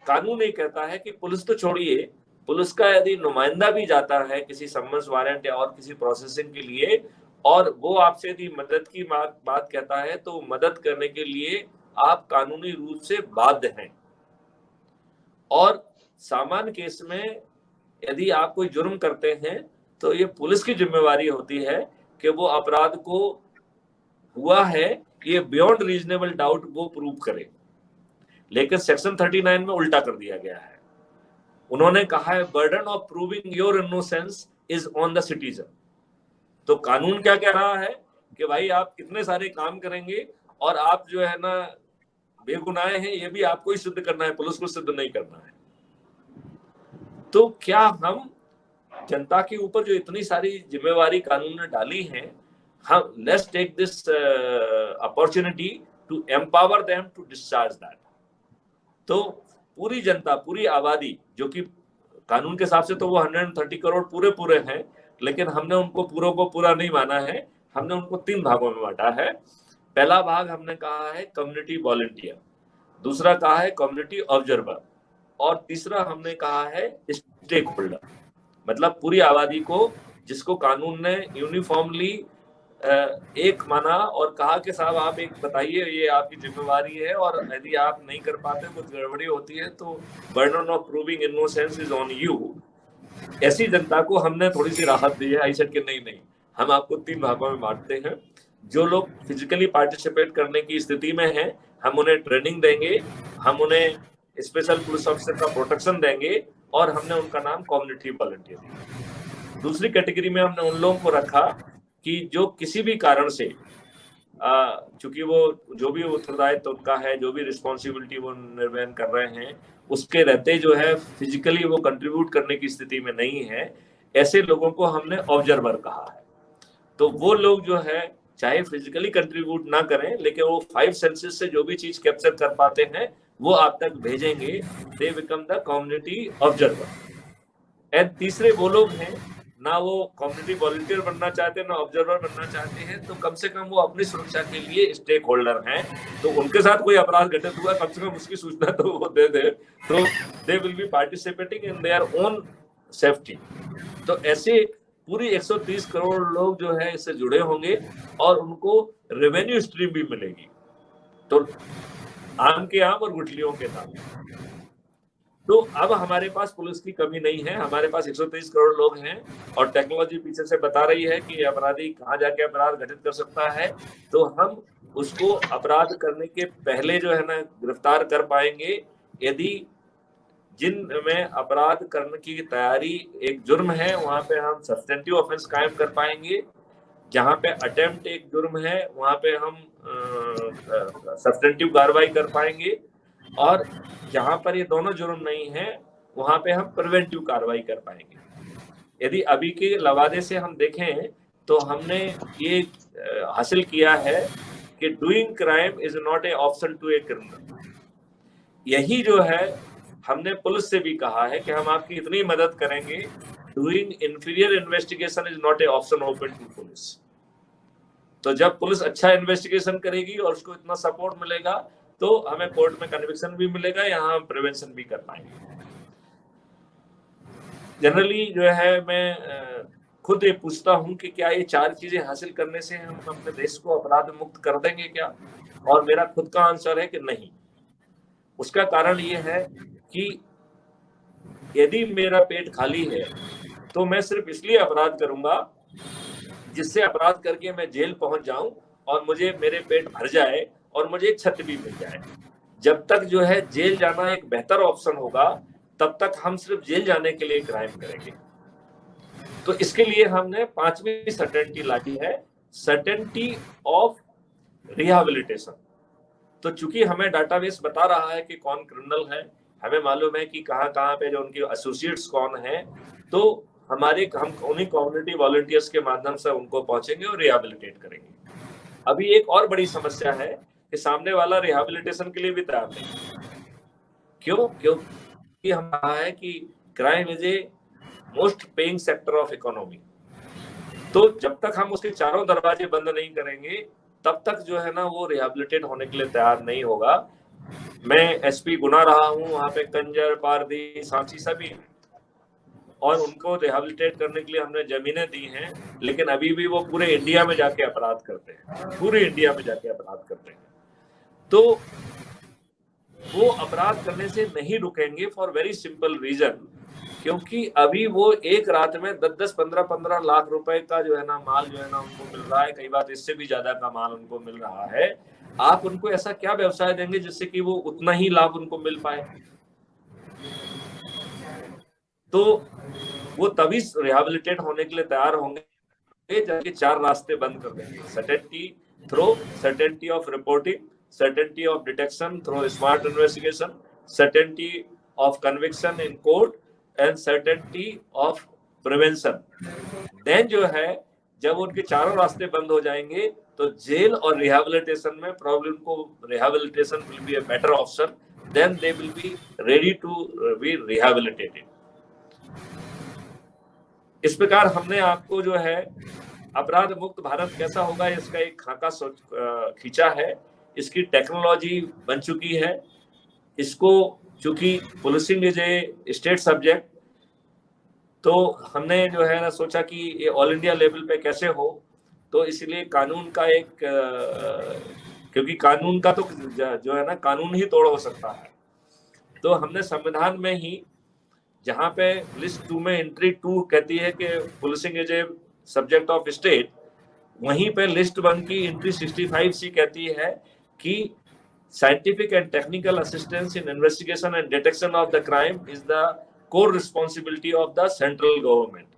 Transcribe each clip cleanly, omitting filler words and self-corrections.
कानून ये कहता है कि पुलिस तो छोड़िए, पुलिस का यदि नुमाइंदा भी जाता है किसी सम्मन्स वारंट या और किसी प्रोसेसिंग के लिए, और वो आपसे यदि मदद की बात कहता है, तो मदद करने के लिए आप कानूनी रूप से बाध्य हैं। और सामान्य केस में यदि आप कोई जुर्म करते हैं तो ये पुलिस की जिम्मेवारी होती है कि वो अपराध को हुआ है ये बियॉन्ड रीजनेबल डाउट वो प्रूव करे। लेकिन सेक्शन 39 में उल्टा कर दिया गया है। उन्होंने कहा है burden of proving your innocence is on the citizen. तो कानून क्या कह रहा है कि भाई आप कितने सारे काम करेंगे और आप जो है ना बेगुनाह हैं, ये भी आपको ही सिद्ध करना है, पुलिस को सिद्ध नहीं करना है। तो क्या हम जनता के ऊपर जो इतनी सारी जिम्मेवारी कानून ने डाली है, हम let's take this opportunity to empower them to discharge that. तो पूरी जनता, पूरी आबादी, जो कि कानून के हिसाब से तो वो 130 करोड़ पूरे हैं, लेकिन हमने उनको पूरों को पूरा नहीं माना है। हमने उनको 3 भागों में बांटा है। पहला भाग हमने कहा है कम्युनिटी वॉलंटियर, दूसरा कहा है कम्युनिटी ऑब्जर्वर, और तीसरा हमने कहा है स्टेक होल्डर। मतलब पूरी आबादी को, जिसको कानून ने यूनिफॉर्मली एक माना और कहा कि साहब आप एक बताइए, ये आपकी जिम्मेवारी है, और यदि आप नहीं कर पाते, कुछ गड़बड़ी होती है, तो burden of proving innocence is on you. ऐसी जनता को हमने थोड़ी सी राहत दी है। ऐसा कि नहीं, हम आपको 3 भागों में बांटते हैं। जो लोग फिजिकली पार्टिसिपेट करने की स्थिति में हैं, हम उन्हें ट्रेनिंग देंगे, हम उन्हें स्पेशल पुलिस ऑफिसर का प्रोटेक्शन देंगे, और हमने उनका नाम कम्युनिटी वॉलंटियर दिया। दूसरी कैटेगरी में हमने उन लोगों को रखा कि जो किसी भी कारण से, चूंकि वो जो भी उत्तरदायित्व उनका है, जो भी रिस्पॉन्सिबिलिटी वो निर्वहन कर रहे हैं, उसके रहते जो है फिजिकली वो कंट्रीब्यूट करने की स्थिति में नहीं है, ऐसे लोगों को हमने ऑब्जर्वर कहा है। तो वो लोग जो है चाहे फिजिकली कंट्रीब्यूट ना करें, लेकिन वो 5 सेंसेस से जो भी चीज कैप्चर कर पाते हैं वो आप तक भेजेंगे। They become the community observer. And तीसरे वो लोग हैं, ना वो कम्युनिटी वॉलंटियर बनना चाहते हैं, ना ऑब्जर्वर बनना चाहते हैं, तो कम से कम वो अपनी सुरक्षा के लिए स्टेक होल्डर हैं। तो उनके साथ कोई अपराध घटित हुआ, कम से कम उसकी सूचना तो वो दे दे, तो दे will be participating in their own safety. तो ऐसे पूरी 130 करोड़ लोग जो है इससे जुड़े होंगे, और उनको रेवेन्यू स्ट्रीम भी मिलेगी। तो आम के आम और गुठलियों के दाम। तो अब हमारे पास पुलिस की कमी नहीं है, हमारे पास 130 करोड़ लोग हैं, और टेक्नोलॉजी पीछे से बता रही है कि अपराधी कहाँ जाके अपराध घटित कर सकता है। तो हम उसको अपराध करने के पहले जो है ना गिरफ्तार कर पाएंगे, यदि जिन में अपराध करने की तैयारी एक जुर्म है, वहां पे हम सब्स्टेंटिव ऑफेंस कायम कर पाएंगे। जहां पे अटेम्प्ट एक जुर्म है, वहां पे हम सब्स्टेंटिव कार्रवाई कर पाएंगे, और जहां पर ये दोनों जुर्म नहीं है, वहां पे हम प्रिवेंटिव कार्रवाई कर पाएंगे। यदि अभी के लवादे से हम देखें तो हमने ये हासिल किया है कि doing crime is not a option to a criminal. यही जो है हमने पुलिस से भी कहा है कि हम आपकी इतनी मदद करेंगे, doing inferior investigation is not a option open to police. तो जब पुलिस अच्छा इन्वेस्टिगेशन करेगी और उसको इतना सपोर्ट मिलेगा, तो हमें कोर्ट में कन्विक्शन भी मिलेगा, यहाँ हम प्रिवेंशन भी कर पाएंगे। जनरली जो है मैं खुद ये पूछता हूँ कि क्या ये 4 चीजें हासिल करने से हम अपने देश को अपराध मुक्त कर देंगे क्या? और मेरा खुद का आंसर है कि नहीं। उसका कारण ये है कि यदि मेरा पेट खाली है तो मैं सिर्फ इसलिए अपराध करूंगा जिससे अपराध करके मैं जेल पहुंच जाऊं और मुझे मेरे पेट भर जाए और मुझे एक छत भी मिल जाए। जब तक जो है जेल जाना एक बेहतर ऑप्शन होगा, तब तक हम सिर्फ जेल जाने के लिए क्राइम करेंगे। तो इसके लिए हमने 5वीं सर्टेनिटी लाई है, सर्टेनिटी ऑफ रिहेबिलिटेशन। तो चूंकि हमें डाटाबेस बता रहा है कि कौन क्रिमिनल है, हमें मालूम है कि कहाँ पे जो उनके एसोसिएट्स कौन हैं, तो हम उन्हीं कम्युनिटी वॉलंटियर्स के माध्यम से उनको पहुंचेंगे और रिहेबिलिटेट करेंगे। अभी एक और बड़ी समस्या है कि सामने वाला रिहेबिलिटेशन के लिए भी तैयार नहीं। क्योंकि हम कहा है कि crime is a most paying sector of economy. तो जब तक हम उसके चारों दरवाजे बंद नहीं करेंगे, तब तक जो है ना वो रिहेबिलिटेट होने के लिए तैयार नहीं होगा। मैं एसपी गुना रहा हूँ, वहां पे कंजर, पारधी, सांची सभी, और उनको रिहेबिलिटेट करने के लिए हमने जमीनें दी हैं, लेकिन अभी भी वो पूरे इंडिया में जाके अपराध करते हैं, पूरे इंडिया में जाके अपराध करते हैं। तो वो अपराध करने से नहीं रुकेंगे फॉर वेरी सिंपल रीजन, क्योंकि अभी वो एक रात में 10-10, 15-15 लाख रुपए का जो है ना माल जो है ना उनको मिल रहा है, कई बार इससे भी ज्यादा का माल उनको मिल रहा है। आप उनको ऐसा क्या व्यवसाय देंगे जिससे कि वो उतना ही लाभ उनको मिल पाए? तो वो तभी रिहेबिलिटेट होने के लिए तैयार होंगे जबकि 4 रास्ते बंद कर देंगे। Certainty through certainty of reporting, certainty of detection through smart investigation, certainty of conviction in court and certainty of prevention। then जो है जब उनके चारों रास्ते बंद हो जाएंगे तो जेल और रिहेबिलिटेशन में प्रॉब्लम को rehabilitation will be a better option, then they will be ready to be rehabilitated। इस प्रकार हमने आपको जो है अपराध मुक्त भारत कैसा होगा इसका एक खाका खींचा है। इसकी टेक्नोलॉजी बन चुकी है। इसको चूंकि policing is a state subject, तो हमने जो है ना सोचा कि ये ऑल इंडिया लेवल पे कैसे हो, तो इसलिए कानून का एक क्योंकि कानून का तो जो है ना कानून ही तोड़ हो सकता है, तो हमने संविधान में ही जहां पे लिस्ट 2 में एंट्री 2 कहती है कि policing is a subject of state, वहीं पे लिस्ट 1 की एंट्री 65C कहती है कि scientific and technical assistance in investigation and detection of the crime is the core responsibility of the central government।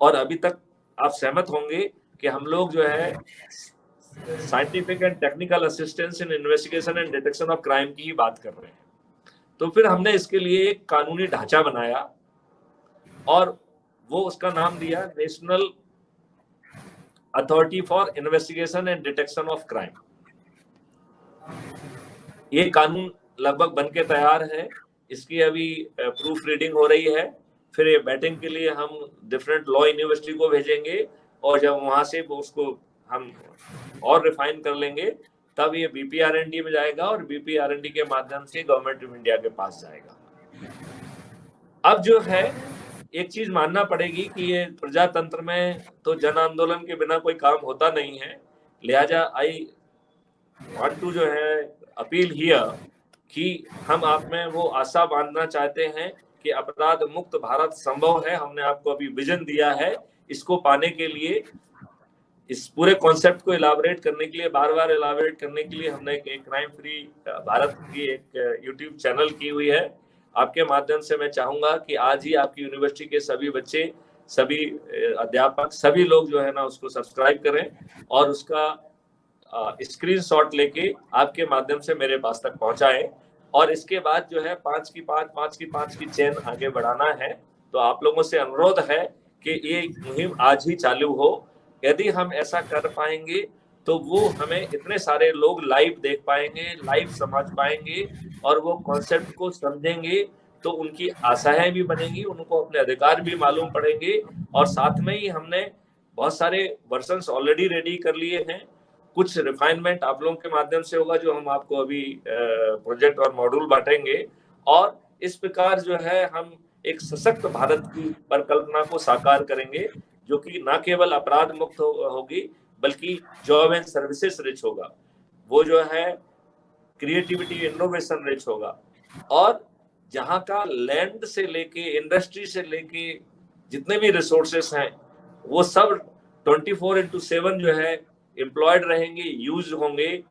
और अभी तक आप सहमत होंगे कि हम लोग जो है scientific and technical assistance in investigation and detection of crime की ही बात कर रहे हैं। तो फिर हमने इसके लिए एक कानूनी ढांचा बनाया और वो उसका नाम दिया national authority for investigation and detection of crime. ये कानून लगभग बनके तैयार है, इसकी अभी प्रूफ रीडिंग हो रही है, फिर ये बैटिंग के लिए हम डिफरेंट लॉ यूनिवर्सिटी को भेजेंगे और जब वहां से उसको हम और रिफाइन कर लेंगे तब ये बीपीआरएनडी में जाएगा और बीपीआरएनडी के माध्यम से गवर्नमेंट ऑफ इंडिया के पास जाएगा। अब जो है एक चीज मानना पड़ेगी कि ये प्रजातंत्र में तो जन आंदोलन के बिना कोई काम होता नहीं है, लिहाजा आई वांट टू जो है अपील हियर कि हम आप में वो आशा बांधना चाहते हैं कि अपराध मुक्त भारत संभव है। हमने आपको अभी विजन दिया है, इसको पाने के लिए, इस पूरे कॉन्सेप्ट को इलाबोरेट करने के लिए, बार बार इलाबोरेट करने के लिए हमने एक क्राइम फ्री भारत की एक यूट्यूब चैनल की हुई है। आपके माध्यम से मैं चाहूंगा कि आज ही आपकी यूनिवर्सिटी के सभी बच्चे, सभी अध्यापक, सभी लोग जो है ना उसको सब्सक्राइब करें और उसका स्क्रीनशॉट लेके आपके माध्यम से मेरे पास तक पहुंचाएं। और इसके बाद जो है 5 की 5 की चेन आगे बढ़ाना है। तो आप लोगों से अनुरोध है कि ये मुहिम आज ही चालू हो। यदि हम ऐसा कर पाएंगे तो वो हमें इतने सारे लोग लाइव देख पाएंगे, लाइव समझ पाएंगे और वो कॉन्सेप्ट को समझेंगे तो उनकी आशाएं भी बनेंगी, उनको अपने अधिकार भी मालूम पड़ेंगे। और साथ में ही हमने बहुत सारे वर्जन्स ऑलरेडी रेडी कर लिए हैं, कुछ रिफाइनमेंट आप लोगों के माध्यम से होगा जो हम आपको अभी प्रोजेक्ट और मॉड्यूल बांटेंगे। और इस प्रकार जो है हम एक सशक्त भारत की परिकल्पना को साकार करेंगे जो कि न केवल अपराध मुक्त होगी बल्कि जॉब एंड सर्विसेज रिच होगा, वो जो है क्रिएटिविटी इनोवेशन रिच होगा। और जहां का लैंड से लेके इंडस्ट्री से लेके जितने भी रिसोर्सेस हैं वो सब 24/7 जो है एम्प्लॉयड रहेंगे, यूज होंगे।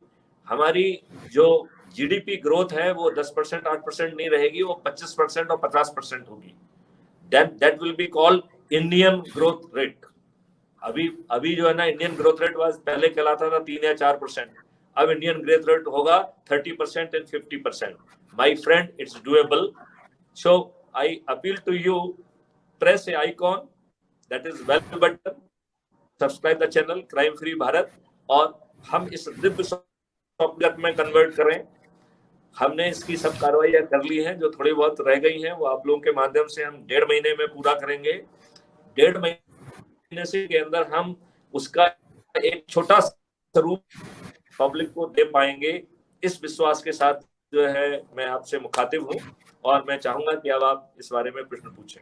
हमारी जो जीडीपी ग्रोथ है वो 10%, 8% नहीं रहेगी, वो 25% और 50% होगी। That will be called Indian growth rate. अभी जो है ना इंडियन ग्रोथ रेट वाज पहले कहलाता था 3 या 4%, अब इंडियन ग्रोथ रेट होगा 30% and 50%। My friend, it's doable. So I appeal to you, press a icon that is bell button, subscribe the channel crime free Bharat और हम इस दिव्य सॉफ्टवेयर में कन्वर्ट करें। हमने इसकी सब कार्रवाइयां कर ली हैं, जो थोड़ी बहुत रह गई हैं वो आप लोगों के माध्यम से हम 1.5 महीने में पूरा करेंगे। 1.5 महीने से के अंदर हम उसका एक छोटा स्वरूप पब्लिक को दे पाएंगे, इस विश्वास के साथ जो है मैं आपसे मुखातिब हूँ और मैं चाहूंगा कि अब आप इस बारे में प्रश्न पूछें।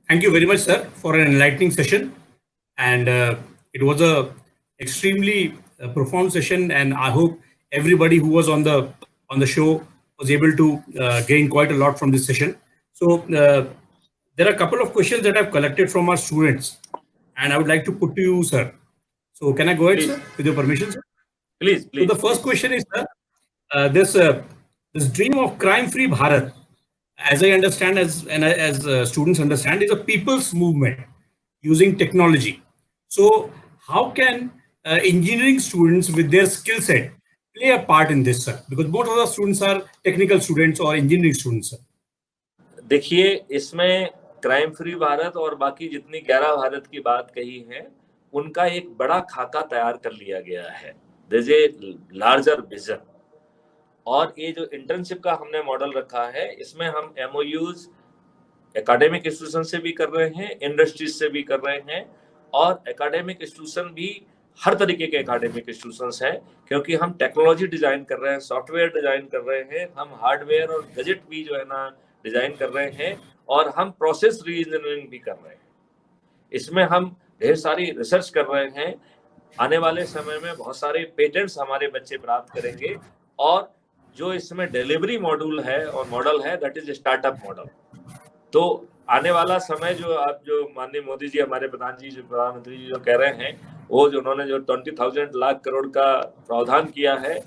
Thank you very much, sir, for an enlightening session. And it was a extremely profound session, and I hope everybody who was on the show was able to gain quite a lot from this session. So there are a couple of questions that I've collected from our students, and I would like to put to you, sir. So can I go ahead, Please. sir, with your permission, sir? Please, So please. the first question is, sir, this dream of crime-free Bharat, as I understand, as students understand, is a people's movement using technology. So how can engineering students with their skill set play a part in this, sir? Because both of the students are technical students or engineering students, sir. देखिए, इसमें crime free Bharat और बाकी जितनी 11 भारत की बात कही है, उनका एक बड़ा खाका तैयार कर लिया गया है। There's a larger vision। और ये जो इंटर्नशिप का हमने मॉडल रखा है, इसमें हम MOUs एकेडमिक इंस्टीट्यूशन से भी कर रहे हैं, इंडस्ट्रीज से भी कर रहे हैं, और एकेडमिक इंस्टीट्यूशन भी हर तरीके के एकेडमिक इंस्टीट्यूशंस हैं, क्योंकि हम टेक्नोलॉजी डिजाइन कर रहे हैं, सॉफ्टवेयर डिजाइन कर रहे हैं, हम हार्डवेयर और गैजेट भी जो है ना डिजाइन कर रहे हैं, और हम प्रोसेस री इंजीनियरिंग भी कर रहे हैं। इसमें हम ढेर सारी रिसर्च कर रहे हैं। आने वाले समय में बहुत सारे पेटेंट्स हमारे बच्चे प्राप्त करेंगे, और जो इसमें डिलीवरी मॉड्यूल है और मॉडल है, दैट इज स्टार्टअप मॉडल। तो आने वाला समय जो आप जो माननीय मोदी जी, हमारे प्रधानमंत्री जी जो कह रहे हैं, वो जो उन्होंने जो 20,000 लाख करोड़ का प्रावधान किया है,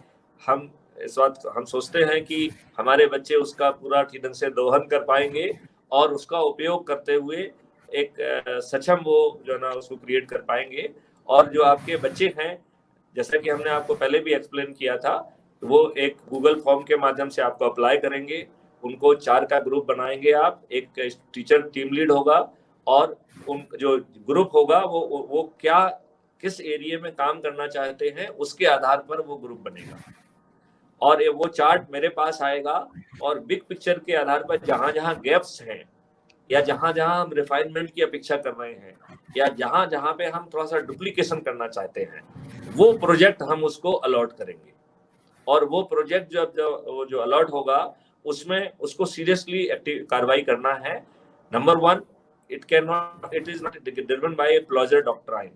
हम इस बात हम सोचते हैं कि हमारे बच्चे उसका पूरा ठीक ढंग से दोहन कर पाएंगे और उसका उपयोग करते हुए एक सक्षम वो जो है ना उसको क्रिएट कर पाएंगे। और जो आपके बच्चे हैं, जैसा कि हमने आपको पहले भी एक्सप्लेन किया था, वो एक गूगल फॉर्म के माध्यम से आपको अप्लाई करेंगे। उनको 4 का ग्रुप बनाएंगे आप, एक टीचर टीम लीड होगा, और उन जो ग्रुप होगा वो क्या किस एरिया में काम करना चाहते हैं उसके आधार पर वो ग्रुप बनेगा, और वो चार्ट मेरे पास आएगा, और बिग पिक्चर के आधार पर जहां जहां गैप्स हैं, या जहां जहां हम रिफाइनमेंट की अपेक्षा कर रहे हैं, या जहां जहां पे हम थोड़ा सा डुप्लीकेशन करना चाहते हैं, वो प्रोजेक्ट हम उसको अलॉट करेंगे। और वो प्रोजेक्ट जो अलॉट होगा, उसमें उसको सीरियसली कार्रवाई करना है। Number 1, it is not driven by a pleasure doctrine,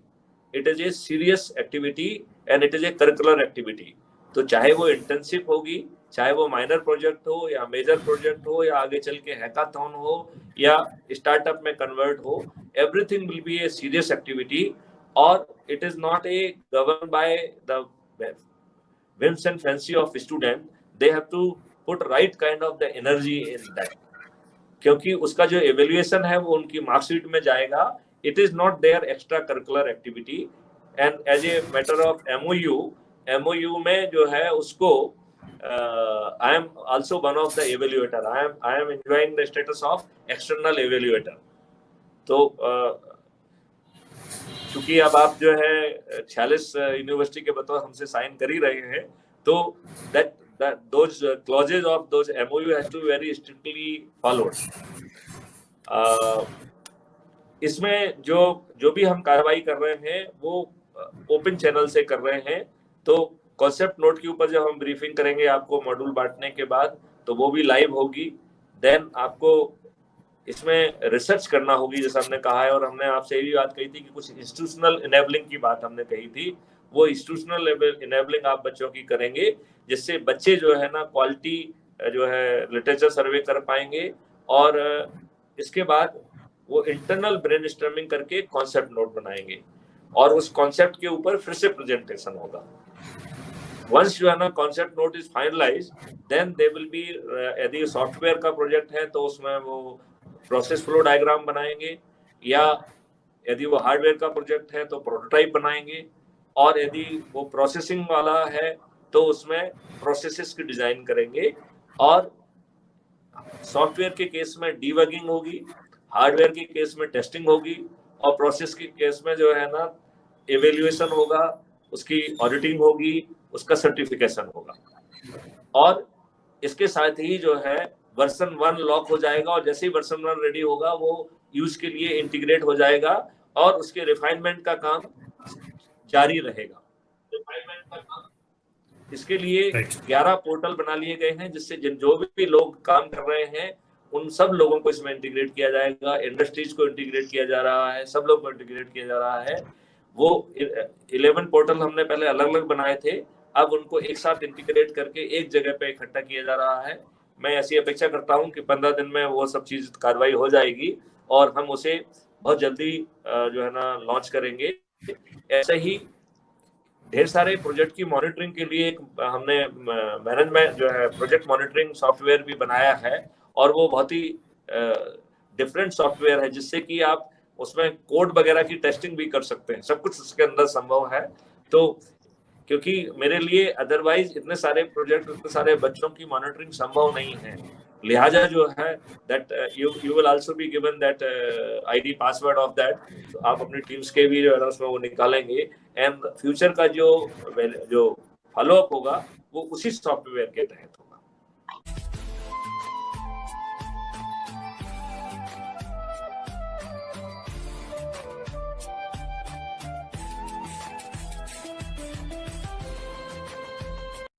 it is a serious activity and it is a curricular activity। तो चाहे वो इंटर्नशिप होगी, चाहे वो माइनर प्रोजेक्ट हो या मेजर प्रोजेक्ट हो, या आगे चल के हैकाथॉन हो या स्टार्टअप में कन्वर्ट हो, everything will be a serious activity, और it is not a govern by the whims and fancy of student, they have to put right kind of the energy in that, क्योंकि उसका जो evaluation है वो उनकी marksheet में जाएगा। It is not their extra curricular activity, and as a matter of MOU में जो है उसको I am also one of the evaluator, I am enjoying the status of external evaluator। तो क्योंकि अब आप जो है 46 यूनिवर्सिटी के बतौर हमसे साइन कर ही रहे हैं, तो that those clauses of those MOU has to be very strictly followed। इसमें जो भी हम कार्रवाई कर रहे हैं वो ओपन चैनल से कर रहे हैं। तो कॉन्सेप्ट नोट के ऊपर जब हम ब्रीफिंग करेंगे आपको मॉड्यूल बांटने के बाद, तो वो भी लाइव होगी। देन आपको इसमें रिसर्च करना होगी, जैसा हमने कहा है, और हमने आपसे ये भी बात कही थी कि कुछ इंस्टीट्यूशनल इनेबलिंग की बात हमने कही थी। वो इंस्टीट्यूशनल इनेबलिंग आप बच्चों की करेंगे, जिससे बच्चे जो है ना क्वालिटी जो है लिटरेचर सर्वे कर पाएंगे, और इसके बाद वो इंटरनल ब्रेनस्टॉर्मिंग करके कॉन्सेप्ट नोट बनाएंगे, और उस कॉन्सेप्ट के ऊपर फिर से प्रेजेंटेशन होगा। वंस जो है ना concept note is finalise, then they will be, यदि सॉफ्टवेयर का प्रोजेक्ट है तो उसमें वो प्रोसेस फ्लो डायग्राम बनाएंगे, या यदि वो हार्डवेयर का प्रोजेक्ट है तो प्रोटोटाइप बनाएंगे, और यदि वो प्रोसेसिंग वाला है तो उसमें प्रोसेसेस की डिजाइन करेंगे। और सॉफ्टवेयर के केस में डीबगिंग होगी, हार्डवेयर के केस में टेस्टिंग होगी, और प्रोसेस के केस में जो है ना इवेल्युएशन होगा, उसकी ऑडिटिंग होगी, उसका सर्टिफिकेशन होगा। और इसके साथ ही जो है वर्जन 1 लॉक हो जाएगा, और जैसे ही वर्जन 1 रेडी होगा वो यूज के लिए इंटीग्रेट हो जाएगा, और उसके रिफाइनमेंट का काम जारी रहेगा। इसके लिए Right. 11 पोर्टल बना लिए गए हैं, जिससे जो भी लोग काम कर रहे हैं उन सब लोगों को इसमें इंटीग्रेट किया जाएगा, इंडस्ट्रीज को इंटीग्रेट किया जा रहा है, सब लोग को इंटीग्रेट किया जा रहा है। वो 11 पोर्टल हमने पहले अलग अलग बनाए थे, अब उनको एक साथ इंटीग्रेट करके एक जगह पे इकट्ठा किया जा रहा है। मैं ऐसी अपेक्षा करता हूं कि 15 दिन में वो सब चीज कार्रवाई हो जाएगी और हम उसे बहुत जल्दी जो है ना लॉन्च करेंगे। ऐसे ही ढेर सारे प्रोजेक्ट की मॉनिटरिंग के लिए हमने मैनेजमेंट जो है प्रोजेक्ट मॉनिटरिंग सॉफ्टवेयर भी बनाया है, और वो बहुत ही डिफरेंट सॉफ्टवेयर है, जिससे कि आप उसमें कोड वगैरह की टेस्टिंग भी कर सकते हैं, सब कुछ उसके अंदर संभव है। तो क्योंकि मेरे लिए अदरवाइज इतने सारे प्रोजेक्ट, इतने सारे बच्चों की मॉनिटरिंग संभव नहीं है, लिहाजा जो है that you will also be given that ID password of that, तो आप अपनी टीम्स के भी जो है उसमें वो निकालेंगे, एंड फ्यूचर का जो फॉलोअप होगा वो उसी सॉफ्टवेयर के तहत